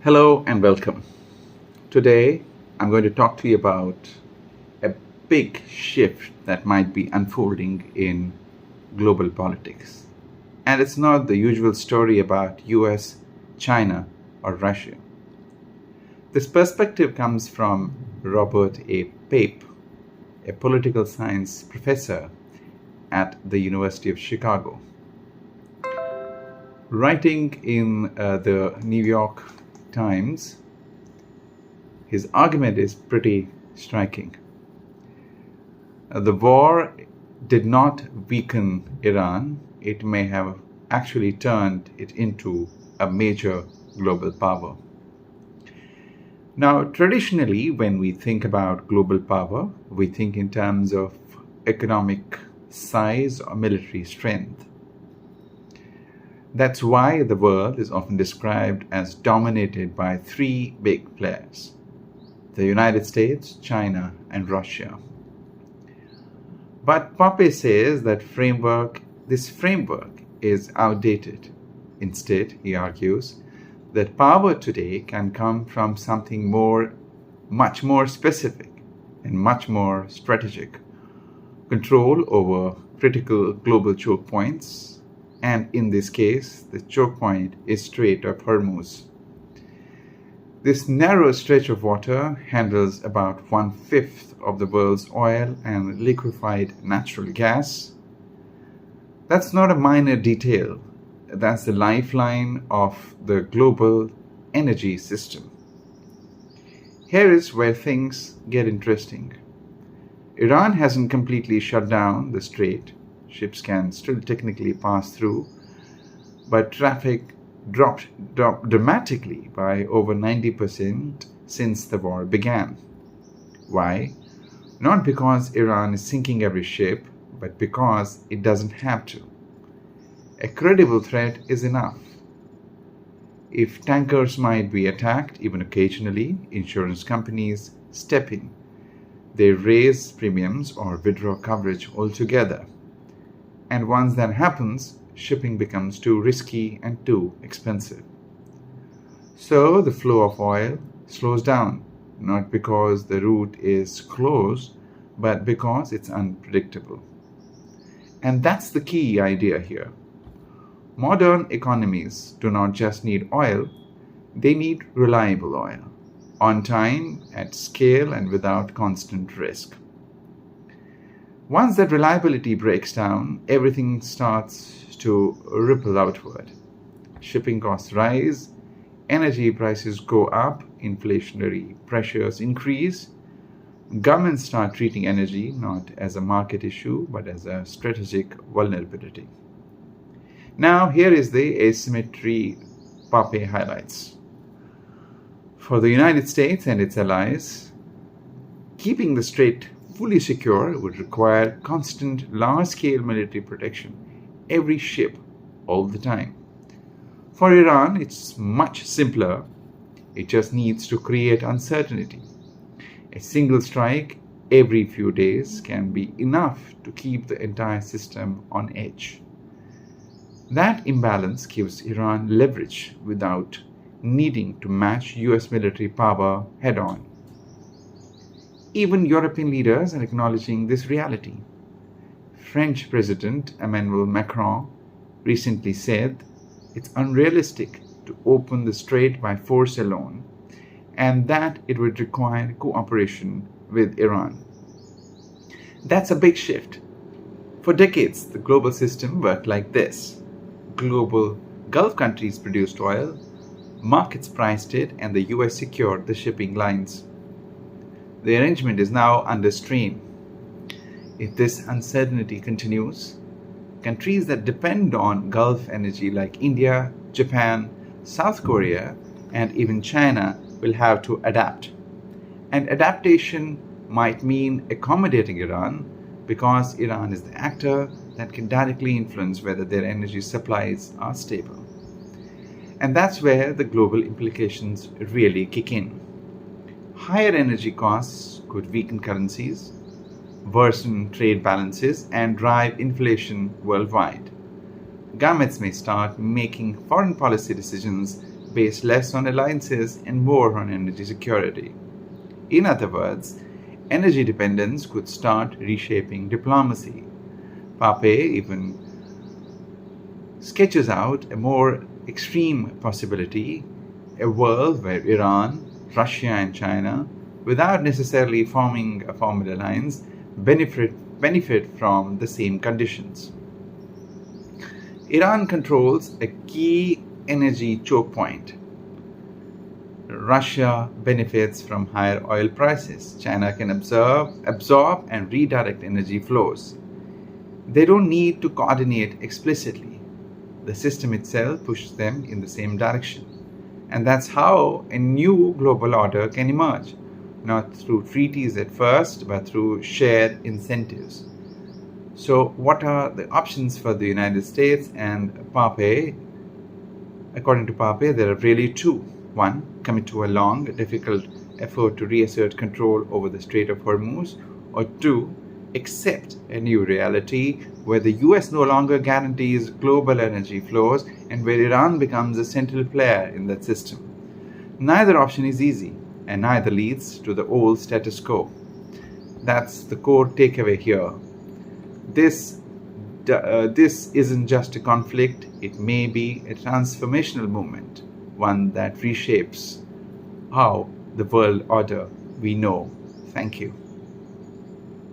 Hello and welcome. Today, I'm going to talk to you about a big shift that might be unfolding in global politics. And it's not the usual story about US, China, or Russia. This perspective comes from Robert A. Pape, a political science professor at the University of Chicago. Writing in the New York Times, his argument is pretty striking. The war did not weaken Iran, it may have actually turned it into a major global power. Now, traditionally, when we think about global power, we think in terms of economic size or military strength. That's why the world is often described as dominated by three big players: the United States, China, and Russia. But Pape says that this framework is outdated. Instead, he argues that power today can come from something much more specific and much more strategic: control over critical global choke points, and in this case, the choke point is Strait of Hormuz. This narrow stretch of water handles about 1/5 of the world's oil and liquefied natural gas. That's not a minor detail. That's the lifeline of the global energy system. Here is where things get interesting. Iran hasn't completely shut down the strait. Ships can still technically pass through, but traffic dropped dramatically by over 90% since the war began. Why? Not because Iran is sinking every ship, but because it doesn't have to. A credible threat is enough. If tankers might be attacked, even occasionally, insurance companies step in. They raise premiums or withdraw coverage altogether. And once that happens, shipping becomes too risky and too expensive. So the flow of oil slows down, not because the route is closed, but because it's unpredictable. And that's the key idea here. Modern economies do not just need oil, they need reliable oil, on time, at scale, and without constant risk. Once that reliability breaks down, everything starts to ripple outward. Shipping costs rise, energy prices go up, inflationary pressures increase. Governments start treating energy not as a market issue, but as a strategic vulnerability. Now, here is the asymmetry Pape highlights. For the United States and its allies, keeping the strait fully secure would require constant, large-scale military protection, every ship, all the time. For Iran, it's much simpler. It just needs to create uncertainty. A single strike every few days can be enough to keep the entire system on edge. That imbalance gives Iran leverage without needing to match US military power head-on. Even European leaders are acknowledging this reality. French President Emmanuel Macron recently said it's unrealistic to open the strait by force alone, and that it would require cooperation with Iran. That's a big shift. For decades, the global system worked like this. Global Gulf countries produced oil, markets priced it, and the US secured the shipping lines. The arrangement is now under strain. If this uncertainty continues, countries that depend on Gulf energy like India, Japan, South Korea, and even China will have to adapt. And adaptation might mean accommodating Iran because Iran is the actor that can directly influence whether their energy supplies are stable. And that's where the global implications really kick in. Higher energy costs could weaken currencies, worsen trade balances, and drive inflation worldwide. Governments may start making foreign policy decisions based less on alliances and more on energy security. In other words, energy dependence could start reshaping diplomacy. Pape even sketches out a more extreme possibility, a world where Iran, Russia, and China, without necessarily forming a formal alliance, benefit from the same conditions. Iran controls a key energy choke point. Russia benefits from higher oil prices. China can absorb and redirect energy flows. They don't need to coordinate explicitly. The system itself pushes them in the same direction. And that's how a new global order can emerge, not through treaties at first, but through shared incentives. So, what are the options for the United States and Pape? According to Pape, there are really two. One, commit to a long, difficult effort to reassert control over the Strait of Hormuz, or two, accept a new reality where the US no longer guarantees global energy flows and where Iran becomes a central player in that system. Neither option is easy, and neither leads to the old status quo. That's the core takeaway here. This isn't just a conflict, it may be a transformational movement, one that reshapes how the world order we know. Thank you.